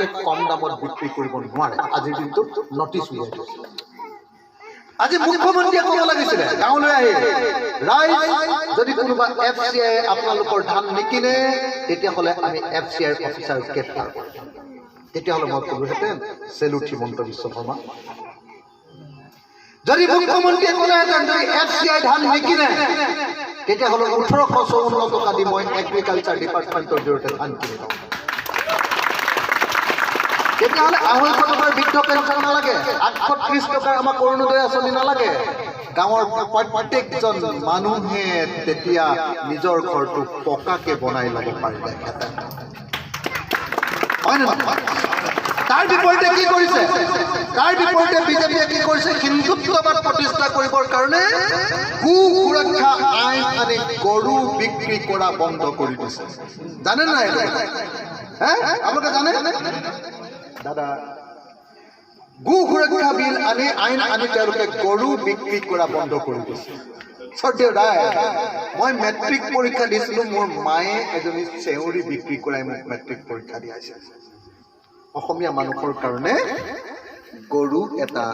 তাতকৈ কম দামত বিক্ৰী কৰিব নোৱাৰে আজিৰ দিনটোত নটিচ উলিয়াই দিছে আজি মুখ্যমন্ত্ৰীয়ে ক'ব লাগিছিলে গাঁৱলৈ আহি ৰাইজ যদি কোনোবা FCI আপোনালোকৰ ধান নিকিনে তেতিয়াহ'লে আমি FCI অফিচাৰ গ্ৰেপ্তাৰ কৰিম তেতিয়াহ'লে মই ক'লোহেঁতেন চেলুট হিমন্ত বিশ্ব শৰ্মা যদি মুখ্যমন্ত্ৰীয়ে ক'লেহেঁতেন যদি FCI ধান নিকিনে তেতিয়াহ'লে 1854 টকা দি মই এগ্ৰিকালচাৰ ডিপাৰ্টমেণ্টৰ জৰিয়তে ধান কিনি লওঁ তেতিয়াহ'লে 250 টকাৰ বৃদ্ধ পেঞ্চন নালাগে 830 টকাৰ আমাক অৰুণোদয় আঁচনি নালাগে গাঁৱৰ প্ৰত্যেকজন মানুহে তেতিয়া নিজৰ ঘৰটো পকাকে বনাই ল'ব পাৰিলেহেঁতেন হয় নে নহয় তাৰ বিপৰীতে কি কৰিছে তাৰ বিপৰীতে বিজেপিয়ে কি কৰিছে হিন্দুত্ববাদ প্ৰতিষ্ঠা কৰিবৰ কাৰণে গো সুৰক্ষা আইন আনি গৰু বিক্ৰী কৰা বন্ধ কৰি দিছে জানে নাই আপোনালোকে জানে দাদা গো সুৰক্ষা বিল আনি আইন আনি তেওঁলোকে গৰু বিক্ৰী কৰা বন্ধ কৰি দিছে সৰ্দেউদাই মই মেট্ৰিক পৰীক্ষা দিছিলোঁ মোৰ মায়ে এজনী চেউৰী বিক্ৰী কৰাই মোক মেট্ৰিক পৰীক্ষা দিয়াইছে অসমীয়া মানুহৰ কাৰণে গৰু এটা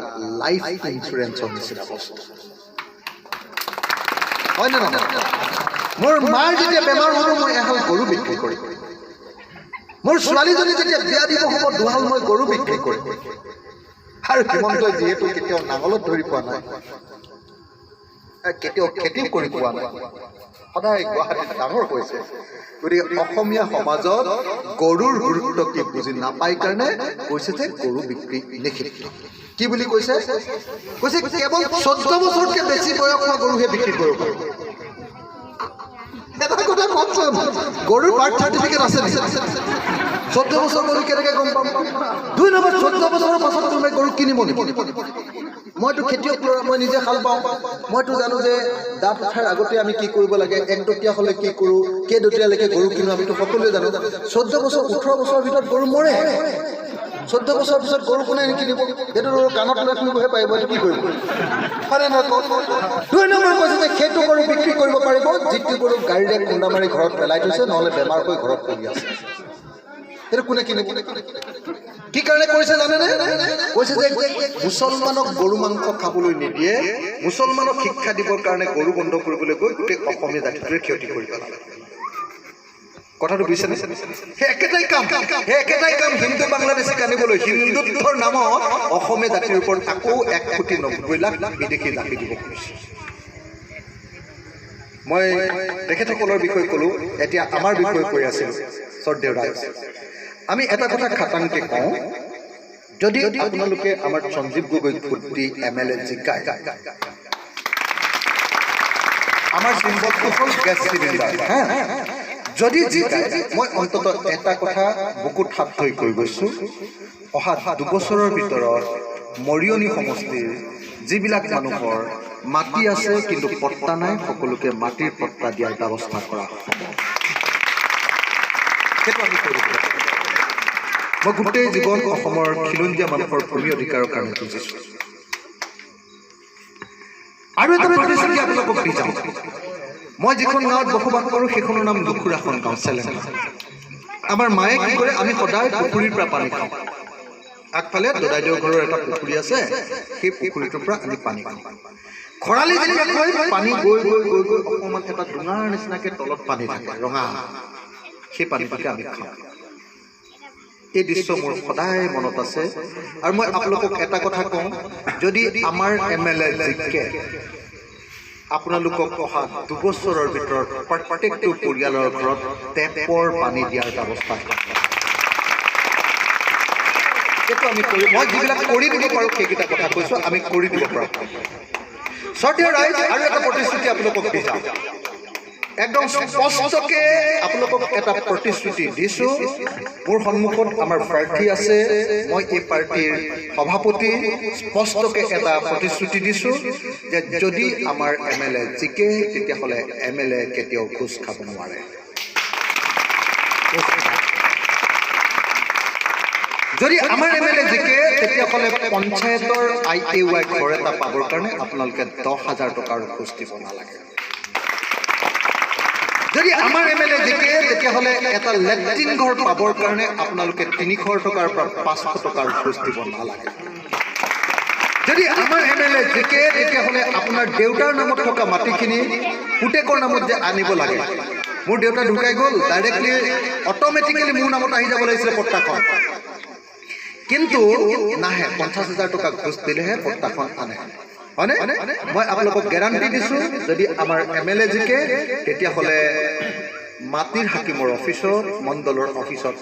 লাইফ ইঞ্চুৰেঞ্চৰ নিচিনা বস্তু হয় নে নহয় মোৰ মাৰ যেতিয়া বেমাৰ হ'ব মই এহাল গৰু বিক্ৰী কৰিম মোৰ ছোৱালীজনী যেতিয়া বিয়া দিব হ'ব দুহাল মই গৰু বিক্ৰী কৰিম আৰু হিমন্তই যিহেতু কেতিয়াও নাঙলত ধৰি পোৱা নাই কেতিয়াও খেতিও কৰি পোৱা নাই সদায় গুৱাহাটীত ডাঙৰ হৈছে গতিকে অসমীয়া সমাজত গৰুৰ গুৰুত্ব কি বুজি নাপায় কাৰণে কৈছে যে গৰু বিক্ৰী নিষিদ্ধ কি বুলি কৈছে কেৱল 14 বছৰতকৈ বেছি বয়স হোৱা গৰুহে বিক্ৰী কৰিব পাৰিব এটা কথা কওকচোন গৰুৰ বাৰ্থ চাৰ্টিফিকেট আছে নেকি 14 বছৰ গৰু কেনেকৈ গম পাম 2 নম্বৰ 14 বছৰৰ পাছত কোনোবাই গৰু কিনিব নেকি মইতো খেতিয়ক ল'ৰা মই নিজে হাল পাওঁ মইতো জানো যে দাঁত উঠাৰ আগতে আমি কি কৰিব লাগে একদতীয়া হ'লে কি কৰোঁ কেইদতীয়ালৈকে গৰু কিনো আমিতো সকলোৱে জানো 14 বছৰ 18 বছৰৰ ভিতৰত গৰু মৰে 14 বছৰৰ পিছত গৰু কোনে নিকিনিব সেইটো কাণত লৈ ফুৰিবহে পাৰিব এইটো কি কৰিব হয় নহয় 2 নম্বৰ কৈছে যে সেইটো গৰু বিক্ৰী কৰিব পাৰিব যিটো গৰু গাড়ীৰে খুন্দা মাৰি ঘৰত পেলাই থৈছে নহ'লে বেমাৰ হৈ ঘৰত পৰি আছে সেইটো কোনে কিনিব কি কাৰণে কৰিছে জানেনে কৈছে যে মুছলমানক গৰু মাংস খাবলৈ নিদিয়ে মুছলমানক শিক্ষা দিবৰ কাৰণে গৰু বন্ধ কৰিবলৈ গৈ গোটেই অসমীয়া জাতিটোৱে ক্ষতি কৰি পেলালে কথাটো বুজিছেনে সেই একেটাই কাম হিন্দু বাংলাদেশীক আনিবলৈ হিন্দুত্বৰ নামত অসমীয়া জাতিৰ ওপৰত আকৌ 1,90,00,000 বিদেশী জাতি দিব খুজিছে মই তেখেতসকলৰ বিষয়ে ক'লোঁ এতিয়া আমাৰ বিষয়ে কৈ আছিলোঁ সৰ্দেউদাই আমি এটা কথা খাটাংকে কওঁ যদি আপোনালোকে আমাৰ সঞ্জীৱ গগৈক ভোট দি MLA জিকায় আমাৰ চিম্বলটো হ'ল গেছ চিলিণ্ডাৰ যদি জিকায় মই অন্ততঃ এটা কথা বুকুত হাত থৈ কৈ গৈছোঁ অহা 2 বছৰৰ ভিতৰত মৰিয়নি সমষ্টিৰ যিবিলাক মানুহৰ মাটি আছে কিন্তু পট্টা নাই সকলোকে মাটিৰ পট্টা দিয়াৰ ব্যৱস্থা কৰা হ'ব সেইটো আমি কৰিব মই গোটেই জীৱন অসমৰ খিলঞ্জীয়া মানুহৰ ভূমি অধিকাৰৰ কাৰণে যুঁজিছোঁ আৰু এটা প্ৰতিশ্ৰুতি আপোনালোকক দি যাওঁ মই যিখন গাঁৱত বসবাস কৰোঁ সেইখনৰ নাম দুখুৰাখন গাঁও চেলেং আমাৰ মায়ে কি কৰে আমি সদায় পুখুৰীৰ পৰা পানী খাওঁ আগফালে দদাইদেউ ঘৰৰ এটা পুখুৰী আছে সেই পুখুৰীটোৰ পৰা আমি পানী খাওঁ খৰালি যেতিয়া হয় পানী গৈ অকণমান এটা ডোঙাৰ নিচিনাকৈ তলত পানী থাকে ৰঙা সেই পানীটোকে আমি খাওঁ এই দৃশ্য মোৰ সদায় মনত আছে আৰু মই আপোনালোকক এটা কথা কওঁ যদি আমাৰ MLA জিকে আপোনালোকক অহা 2 বছৰৰ ভিতৰত প্ৰত্যেকটো পৰিয়ালৰ ঘৰত টেপৰ পানী দিয়াৰ ব্যৱস্থা সেইটো আমি কৰিম মই যিবিলাক কৰি দিব পাৰোঁ সেইকেইটা কথা কৈছোঁ আমি কৰি দিব পাৰোঁ সৰ্দেউ ৰাইজ আৰু এটা প্ৰতিশ্ৰুতি আপোনালোকক দি যাওঁ একদম স্পষ্টকে আপোনালোকক এটা প্ৰতিশ্ৰুতি দিছোঁ মোৰ সন্মুখত আমাৰ প্ৰাৰ্থী আছে মই এই পাৰ্টিৰ সভাপতি স্পষ্টকে এটা প্ৰতিশ্ৰুতি দিছোঁ যে যদি আমাৰ MLA জিকে তেতিয়াহ'লে MLA কেতিয়াও ঘোষ খাব নোৱাৰে যদি আমাৰ MLA জিকে তেতিয়াহ'লে পঞ্চায়তৰ IAY ঘৰ এটা পাবৰ কাৰণে আপোনালোকে 10,000 টকাৰ ঘোষ দিব নালাগে যদি আমাৰ MLA জিকে তেতিয়াহ'লে এটা লেট্ৰিন ঘৰ পাবৰ কাৰণে আপোনালোকে 300 টকাৰ পৰা 500 টকাৰ ঘোষ দিব নালাগে। যদি আমাৰ MLA জিকে তেতিয়াহ'লে আপোনাৰ দেউতাৰ নামত থকা মাটিখিনি পুতেকৰ নামত যে আনিব লাগে। মোৰ দেউতা ঢুকাই গ'ল, ডাইৰেক্টলি অট'মেটিকেলি মোৰ নামত আহি যাব লাগিছিলে পট্টাখন, কিন্তু নাহে। 50,000 টকা ঘোষ দিলেহে পট্টাখন আনে, হয়নে? মই আপোনালোকক গেৰাণ্টি দিছোঁ, যদি আমাৰ MLA জিকে তেতিয়াহ'লে মাটিৰ হাকিমৰ অফিচত, মণ্ডলৰ অফিচত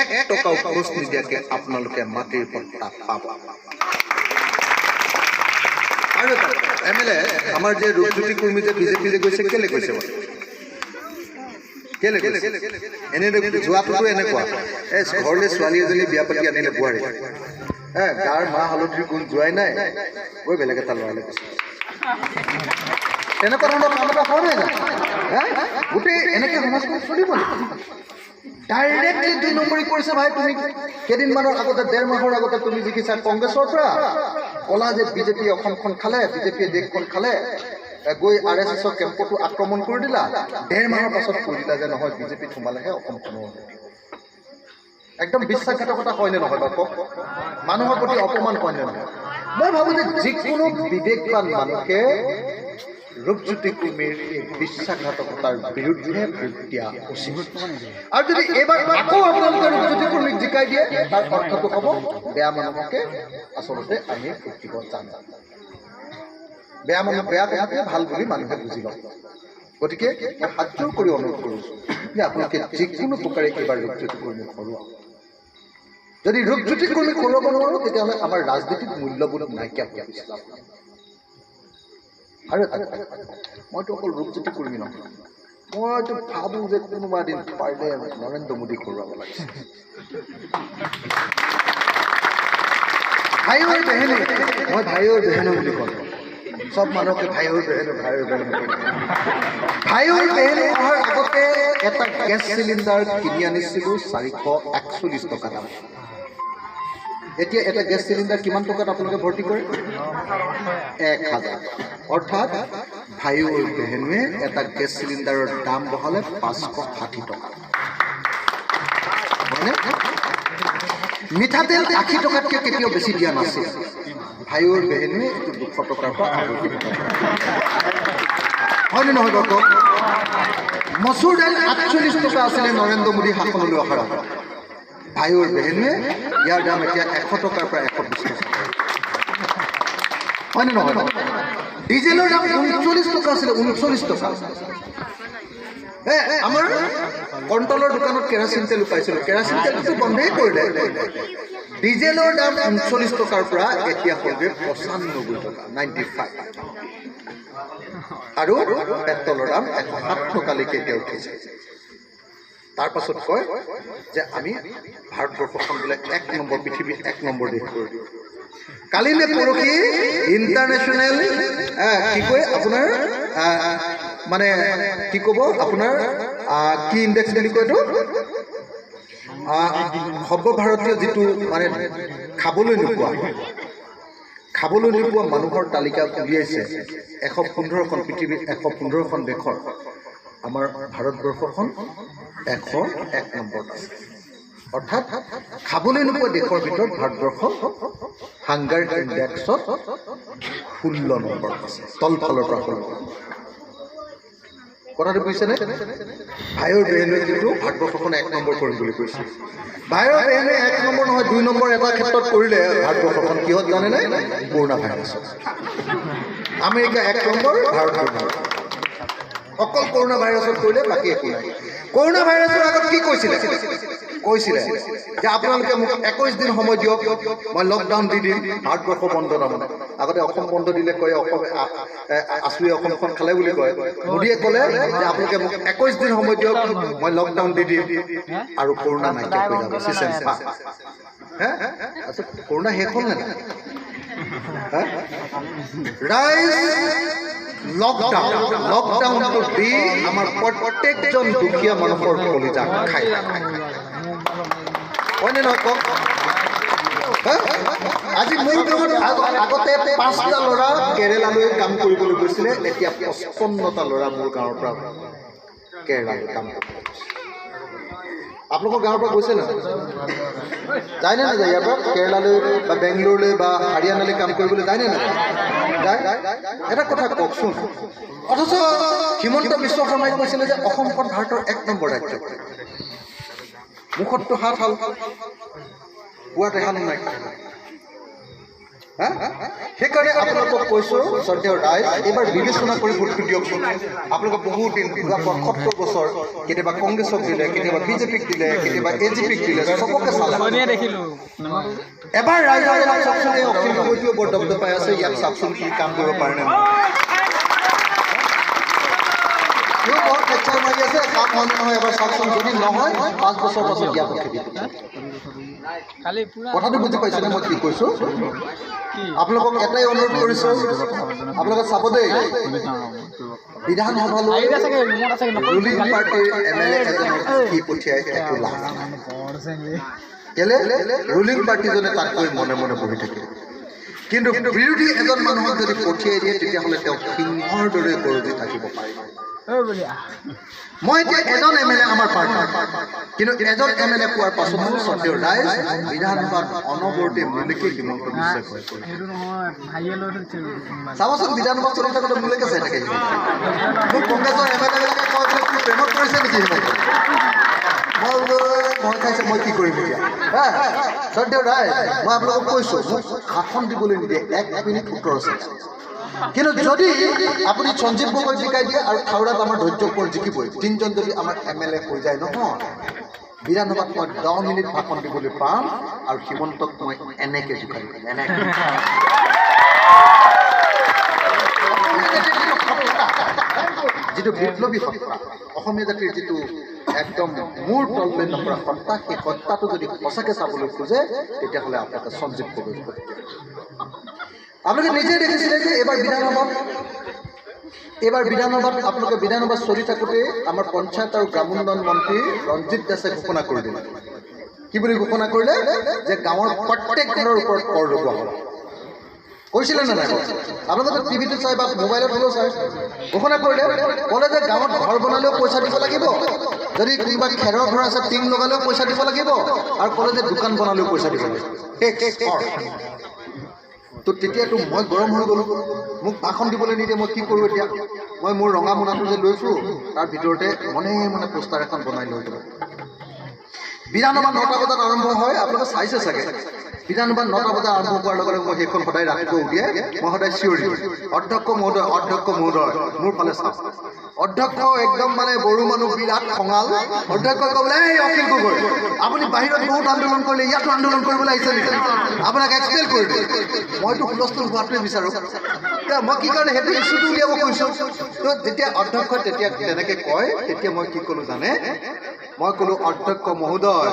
1 টকাও ঘোষ নিদিয়াকৈ আপোনালোকে মাটিৰ পট্টা পাব। আৰু MLA আমাৰ যে ৰূপজ্যোতি কুৰ্মী যে বিজেপি যে গৈছে, কেলে গৈছে বাৰু? কেলে গৈছে? এনেই যোৱাটোতো এনেকুৱা, ঘৰলৈ ছোৱালী এজনী বিয়া পাতি আনিলে বোৱাৰী, গাৰ মাহ হালধিৰ গুণ যোৱাই নাই, গৈ বেলেগ এটা ল'ৰালৈ গৈছে। তেনেকুৱা ধৰণৰ কাম এটা হয় নাই? গোটেই এনেকৈ সমাজখন চলিব নেকি? ডাইৰেক্টলি 2 নম্বৰী কৰিছে ভাই। তুমি কেইদিনমানৰ আগতে, 1.5 মাহৰ আগতে তুমি দেখিছা কংগ্ৰেছৰ পৰা ক'লা যে বিজেপিয়ে অসমখন খালে, বিজেপিয়ে দেশখন খালে, গৈ RSSৰ কেম্পতো আক্ৰমণ কৰি দিলা। 1.5 মাহৰ পাছত কৈ দিলা যে নহয়, বিজেপিত সোমালেহে অসমখনৰ একদম বিশ্বাসঘাতকতা হয়নে নহয় বাৰু? কওক, মানুহৰ প্ৰতি অপমান হয়নে নহয়? মই ভাবোঁ যে যিকোনো বিবেকবান মানুহে ৰূপজ্যোতি কুৰ্মীৰ এই বিশ্বাসঘাতকতাৰ বিৰুদ্ধে ভোট দিয়া উচিত। আৰু যদি এইবাৰ আকৌ আপোনালোকে ৰূপজ্যোতি কুৰ্মীক জিকাই দিয়ে, তাৰ অৰ্থটো হ'ব বেয়া মানুহকে আচলতে আমি ভোট দিব যাম। বেয়া মানুহ, বেয়া কথাকে ভাল বুলি মানুহে বুজি লওক। গতিকে মই হাতযোৰ কৰি অনুৰোধ কৰিছোঁ যে আপোনালোকে যিকোনো প্ৰকাৰে এইবাৰ ৰূপজ্যোতি কুৰ্মীক হৰুৱাওক। যদি ৰূপজ্যোতি কুৰ্মীক হৰুৱাব নোৱাৰোঁ, তেতিয়াহ'লে আমাৰ ৰাজনীতিত মূল্যবোধ নাইকিয়া হৈ গৈছে। আৰু মইতো অকল ৰূপজ্যোতি কুৰ্মী নহয়, মইতো ভাবোঁ যে কোনোবা এদিন পাৰিলে নৰেন্দ্ৰ মোদীক হৰুৱাব লাগিছে। ভাইৰ বেহেনে, মই ভাইৰ বেহেনে বুলি কওঁ, চব মানুহকে ভাইৰ বেহেনে অহাৰ আগতে এটা গেছ চিলিণ্ডাৰ কিনি আনিছিলোঁ 441 টকা দাম। এতিয়া এটা গেছ চিলিণ্ডাৰ কিমান টকাত আপোনালোকে ভৰ্তি কৰে? 1000। অৰ্থাৎ ভাইৰ বেহেনুৱে এটা গেছ চিলিণ্ডাৰৰ দাম বঢ়ালে 560 টকা। হয়নে? মিঠাতেল 80 টকাতকৈ কেতিয়াও বেছি দিয়া নাছিল। ভাইৰ বেহেনুৱে 200 টকাৰ পৰা 250 টকা। হয়নে নহয় বাৰু? মচুৰ দাইল 48 টকা আছিলে নৰেন্দ্ৰ মোদী শাসনলৈ অহাৰ আগত। ভাইৰ বেহেনুৱে ইয়াৰ দাম এতিয়া 100 টকাৰ পৰা 120 টকা। হয়নে নহয়? ডিজেলৰ দাম 39 টকা আছিলে, 39 টকা। আমাৰ কণ্ট্ৰলৰ দোকানত কেৰাচিন তেল পাইছিলোঁ, কেৰাচিন তেলটো বন্ধেই কৰিলে। ডিজেলৰ দাম 39 টকাৰ পৰা এতিয়া হ'লগৈ 95 টকা, 95। আৰু পেট্ৰলৰ দাম 107 টকালৈকে এতিয়া উঠিছে। তাৰ পাছত কয় যে আমি ভাৰতবৰ্ষখন বোলে 1 নম্বৰ, পৃথিৱীত 1 নম্বৰ দেশ কৰি দিওঁ। কালি নে পৰহি ইণ্টাৰনেশ্যনেল কি কয় আপোনাৰ মানে কি ক'ব আপোনাৰ কি ইণ্ডেক্স বুলি কয় এইটো, সৰ্বভাৰতীয় যিটো মানে খাবলৈ নোপোৱা মানুহৰ তালিকা উলিয়াইছে 115খন, পৃথিৱীত 115খন দেশৰ আমাৰ ভাৰতবৰ্ষখন 101 নম্বৰত আছে। অৰ্থাৎ খাবলৈ নোপোৱা দেশৰ ভিতৰত ভাৰতবৰ্ষ হাংগাৰ ইণ্ডেক্সত 16 নম্বৰত আছে, তলফালৰ পৰা 16। কথাটো বুজিছেনে? ভাইৰ বেহেনুৱে কিন্তু ভাৰতবৰ্ষখন 1 নম্বৰ কৰিম বুলি কৈছে। ভাইৰ বেহেনুৱে 1 নম্বৰ নহয়, 2 নম্বৰ এটা ক্ষেত্ৰত কৰিলে ভাৰতবৰ্ষখন। কিহত জানেনে? কৰোণা ভাইৰাছত। America 1 number, Bharat 2 number. অকল কৰোণা ভাইৰাছত কৰিলে, বাকী একো নাই। কৰোণা ভাইৰাছৰ আগত কি কৈছিলে যে আপোনালোকে মোক 21 দিন সময় দিয়ক, মই লকডাউন দি দিম, ভাৰতবৰ্ষ বন্ধ তাৰমানে। আগতে অসম বন্ধ দিলে কয় অসম আছুৱে অসমখন খালে বুলি কয়। মোদীয়ে ক'লে যে আপোনালোকে মোক 21 দিন সময় দিয়ক, মই লকডাউন দি দিম আৰু কৰোণা নাইকিয়া কৰি যাব। কৰোণা শেষ হ'ল নে নাই? ৰাইজ লকডাউনটো দি আমাৰ প্ৰত্যেকজন দুখীয়া মানুহৰ কলিজা খাই হয়নে নহয় কওক? আজি মোৰ গাঁৱত আগতে 5টা ল'ৰা কেৰেলালৈ কাম কৰিবলৈ গৈছিলে, এতিয়া 55টা ল'ৰা মোৰ গাঁৱৰ পৰা কেৰেলালৈ কাম কৰিব। আপোনালোকৰ গাঁৱৰ পৰা গৈছে না যায়নে নাযায়? ইয়াৰ পৰা কেৰেলালৈ বা বেংগলোৰলৈ বা হাৰিয়ানালৈ কাম কৰিবলৈ যায়নে নাযায়? যায়। এটা কথা কওকচোন, অথচ হিমন্ত বিশ্ব শৰ্মাই কৈছিলে যে অসমখন ভাৰতৰ 1 নম্বৰ ৰাজ্য। মুখতটো হাত হাল পোৱাত এখানো নাই। সেইকাৰণে আপোনালোকক কৈছোঁ শ্ৰদ্ধেয় ৰাইজ, এইবাৰ বিবেচনা কৰি ভোটটো দিয়কচোন। আপোনালোকে বহুত দিন ৭৫ বছৰ কেতিয়াবা কংগ্ৰেছক দিলে, কেতিয়াবা বিজেপিক দিলে, কেতিয়াবা এজিপিক দিলে, চবকে চালে। এবাৰ ৰাইজৰ চাওকচোন, এই অখিল গগৈটোৱে বৰ দপদপাই আছে, ইয়াক চাওকচোন কি কাম কৰিব পাৰেনে বহুত লেকচাৰ মাৰি আছে, কাম হয় নহয় এবাৰ চাওকচোন। যদি নহয় 5 বছৰ পাছত ইয়াক খেদি কথাটো বুজি পাইছেনে মই কি কৈছোঁ? আপোনালোকক এটাই অনুৰোধ কৰিছোঁ, আপোনালোকে চাব দেই, বিধানসভালৈ ৰুলিং পাৰ্টিৰ MLA এজনক কি পঠিয়াই একো লাভ নাই। কেলে? ৰুলিং পাৰ্টিজনে তাত গৈ মনে মনে বহি থাকে, কিন্তু বিৰোধী এজন মানুহক যদি পঠিয়াই দিয়ে তেতিয়াহ'লে তেওঁ সিংহৰ দৰে গৰজি থাকিব পাৰে। মই এতিয়া এজন MLA আমাৰ পাৰ্টিৰ, কিন্তু এজন MLA পোৱাৰ পাছতো শ্ৰদ্ধেয় ৰাইজ বিধানসভাত অনবৰতে মোলৈকে হিমন্ত বিশ্বই কয়। চাবচোন বিধানসভা চলি থাকোঁতে মোলৈকে চাই থাকে। মোক কংগ্ৰেছৰ MLA বিলাকে কয় যে তুমি প্ৰেমত কৰিছে নেকি হিমন্ত? মই ভয় খাইছে, মই কি কৰিম এতিয়া? শ্ৰদ্ধেয় ৰাইজ, মই আপোনালোকক কৈছোঁ, মোক শাসন দিবলৈ নিদিয়ে 1 মিনিট 17 ছেকেণ্ড। কিন্তু যদি আপুনি সঞ্জীৱ গগৈ জিকাই দিয়ে আৰু থাউৰাত আমাৰ ধৈৰ্য্যপৰ জিকিবই, 3জন যদি আমাৰ MLA হৈ যায় নহয়, বিধানসভাত মই 10 মিনিট ভাষণ দিবলৈ পাম আৰু হিমন্তক মই এনেকৈ জিকাই দিম, এনেকৈ। যিটো বিপ্লৱী সত্তা, অসমীয়া জাতিৰ যিটো একদম মূৰ তললৈ নপৰা সত্তা, সেই সত্তাটো যদি সঁচাকৈ চাবলৈ খোজে তেতিয়াহ'লে আপোনালোকে সঞ্জীৱ গগৈ। আপোনালোকে নিজে দেখিছিলে যে এইবাৰ বিধানসভাত আপোনালোকে বিধানসভা চলি থাকোঁতে আমাৰ পঞ্চায়ত আৰু গ্ৰামোন্নয়ন মন্ত্ৰী ৰঞ্জিত দাসে ঘোষণা কৰি দিলে। কি বুলি ঘোষণা কৰিলে? যে গাঁৱৰ প্ৰত্যেক ঘৰৰ ওপৰত কৰ লগোৱা হ'ব। কৈছিলে নে নাই? আপোনালোকে টিভিটো চাই বা মোবাইলত হ'লেও চাই ঘোষণা কৰিলে, ক'লে যে গাঁৱত ঘৰ বনালেও পইচা দিব লাগিব, যদি কোনোবা খেৰৰ ঘৰ আছে টিং লগালেও পইচা দিব লাগিব, আৰু ক'লে যে দোকান বনালেও পইচা দিব লাগিব। তো তেতিয়াতো মই গৰম হৈ গ'লোঁ, মোক ভাষণ দিবলৈ নিদিয়ে, মই কি কৰোঁ এতিয়া? মই মোৰ ৰঙা মোনাটো যে লৈছোঁ তাৰ ভিতৰতে মনে মনে পোষ্টাৰ এখন বনাই লৈ গ'লোঁ। বিধানসভা 9টা বজাত আৰম্ভ হয়, আপোনালোকে চাইছে চাগে। বিধানসভা 9টা বজাত আৰম্ভ হোৱাৰ লগে লগে মই সেইখন সদায় ৰাতিপুৱা উলিয়াই মই সদায় চিঞৰি অধ্যক্ষ মহোদয়, অধ্যক্ষ মহোদয়, মোৰ ফালে চাওক। অধ্যক্ষ একদম মানে বড়ো মানুহ বিৰাট খঙাল। অধ্যক্ষই ক'বলৈ, এই অখিল গগৈ, আপুনি বাহিৰত বহুত আন্দোলন কৰিলে, ইয়াতো আন্দোলন কৰিবলৈ আহিছে নেকি? আপোনাক এক্সপেল কৰি দিওঁ। মইতো হুলস্থুল হোৱাটোৱে বিচাৰোঁ, মই কি কাৰণে সেইটো ইছ্যুটো উলিয়াব কৈছোঁ। তো যেতিয়া অধ্যক্ষই তেতিয়া তেনেকৈ কয়, তেতিয়া মই কি ক'লোঁ জানে? মই ক'লোঁ, অধ্যক্ষ মহোদয়,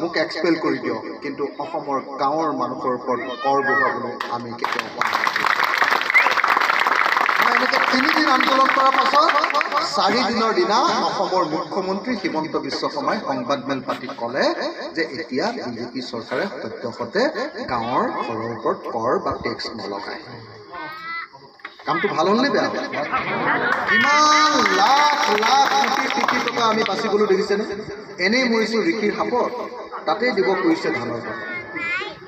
মোক এক্সপেল কৰি দিয়ক, কিন্তু অসমৰ গাঁৱৰ মানুহৰ ওপৰত কৰ বঢ়াবলৈ আমি কেতিয়াও পোৱা নাই। মই এনেকৈ 3 দিন আন্দোলন কৰাৰ পাছত 4 দিনৰ দিনা অসমৰ মুখ্যমন্ত্ৰী হিমন্ত বিশ্ব শৰ্মাই সংবাদমেল পাতি ক'লে যে এতিয়া বিজেপি চৰকাৰে সদ্যহতে গাঁৱৰ ঘৰৰ ওপৰত কৰ বা টেক্স নলগায়। কামটো ভাল হ'লনে বেয়া? কিমান লাখ লাখ কোটি টকা আমি বাচি গ'লোঁ দেখিছেনে? এনেই মৰিছোঁ ঋষিৰ সাপত, তাতেই দিব কৰিছে ধানৰ টকা,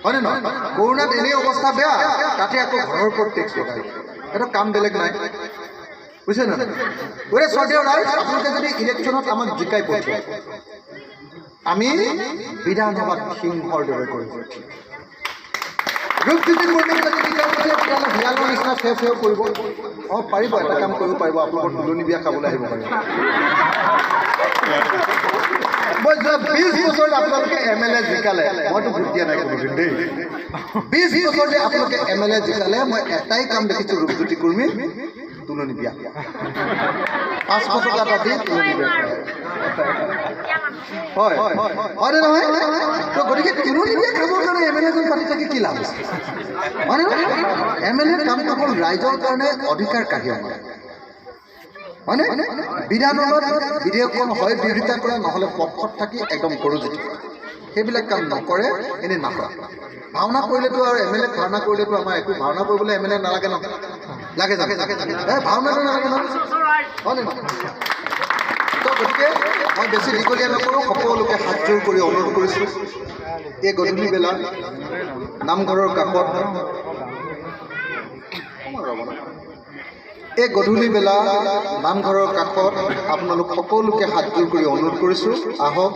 হয়নে নহয়? কৰোণাত এনেই অৱস্থা বেয়া, তাতে আকৌ ঘৰৰ ওপৰত টেক্স লগাই। এটা কাম বেলেগ নাই, বুজিছে নে? গতিকে শ্ৰদ্ধেয় ৰাইজ, আপোনালোকে যদি ইলেকশ্যনত আমাক জিকাই পঠিয়ায়, আমি বিধানসভাত সিংহৰ দৰে কৰিব। ৰূপজ্যোতি মুৰ্মীক যদি জিকাই পঠিয়ায় তেতিয়াহ'লে হিয়ালৰ নিচিনা ফেৰ ফেৰ কৰিব। অঁ পাৰিব, এটা কাম কৰিব পাৰিব, আপোনালোকৰ তুলনি বিয়া খাবলৈ আহিব পাৰিব। মই যোৱা 20 বছৰত আপোনালোকে MLA জিকালে, মইতো ভোট দিয়া নাই কোনোদিন দেই। 20 বছৰ যে আপোনালোকে MLA জিকালে, মই এটাই কাম দেখিছোঁ ৰূপজ্যোতি কুৰ্মী, তুলনি বিয়া। 500 টকা এটা দি তুলনি বিয়া হয়, হয়নে নহয়? তো গতিকে তুলনি বিয়া খাবৰ কাৰণে MLA জন পাতি থাকি কি লাভ আছে? হয়নে নহয়? MLA কাম কেৱল ৰাইজৰ কাৰণে অধিকাৰ কাঢ়ি আনে, হয়নে? বিধানসভাত বিধেয়কখন হয় বিৰোধিতা কৰে, নহ'লে পক্ষত থাকি একদম গৰুজিত সেইবিলাক কাম নকৰে, এনেই নকৰে। ভাওনা কৰিলেতো আৰু MLA ভাওনা কৰিলেতো আমাৰ একো ভাওনা কৰিবলৈ MLA নালাগে ন? লাগে ভাওনাটো নালাগে নহয়, হয়নে নহয়? তো গতিকে মই বেছি দীঘলীয়া নকৰোঁ সকলোকে হাতযোৰ কৰি অনুৰোধ কৰিছোঁ এই গধূলি বেলা নামঘৰৰ কাষত এই গধূলি বেলা নামঘৰৰ কাষত আপোনালোক সকলোকে হাতযোৰ কৰি অনুৰোধ কৰিছোঁ আহক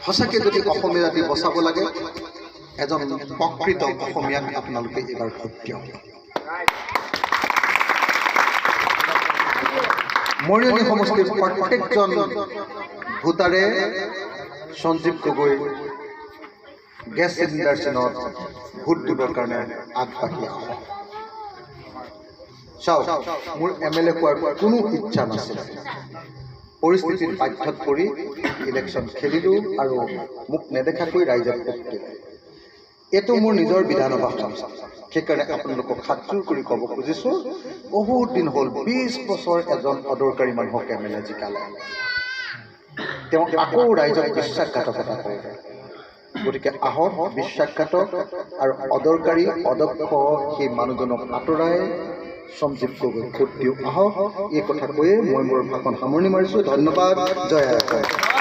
সঁচাকৈ যদি অসমীয়া জাতি বচাব লাগে এজন প্ৰকৃত অসমীয়াক আপোনালোকে এইবাৰ ভোট দিয়ক মৰিয়নি সমষ্টিৰ প্ৰত্যেকজন ভোটাৰে সঞ্জীৱ গগৈ গেছ চিলিণ্ডাৰ চিনত ভোট দিবৰ কাৰণে আগবাঢ়ি আহক চাওক মোৰ MLA হোৱাৰ কোনো ইচ্ছা নাছিল পৰিস্থিতিৰ বাধ্যত পৰি ইলেকশ্যন খেলিলোঁ আৰু মোক নেদেখাকৈ ৰাইজে ভোট দিলে এইটো মোৰ নিজৰ বিধানসভা সেইকাৰণে আপোনালোকক হাতযোৰ কৰি ক'ব খুজিছোঁ বহুত দিন হ'ল 20 বছৰ এজন অদৰকাৰী মানুহক MLA জিকালে তেওঁ আকৌ ৰাইজক বিশ্বাসঘাতকতা কৰে গতিকে আহক বিশ্বাসঘাতক আৰু অদৰকাৰী অদক্ষ সেই মানুহজনক আঁতৰাই সঞ্জীৱ গগৈ ভোট দিওঁ আহক এই কথা কৈয়ে মই মোৰ ভাষণ সামৰণি মাৰিছোঁ ধন্যবাদ জয় আই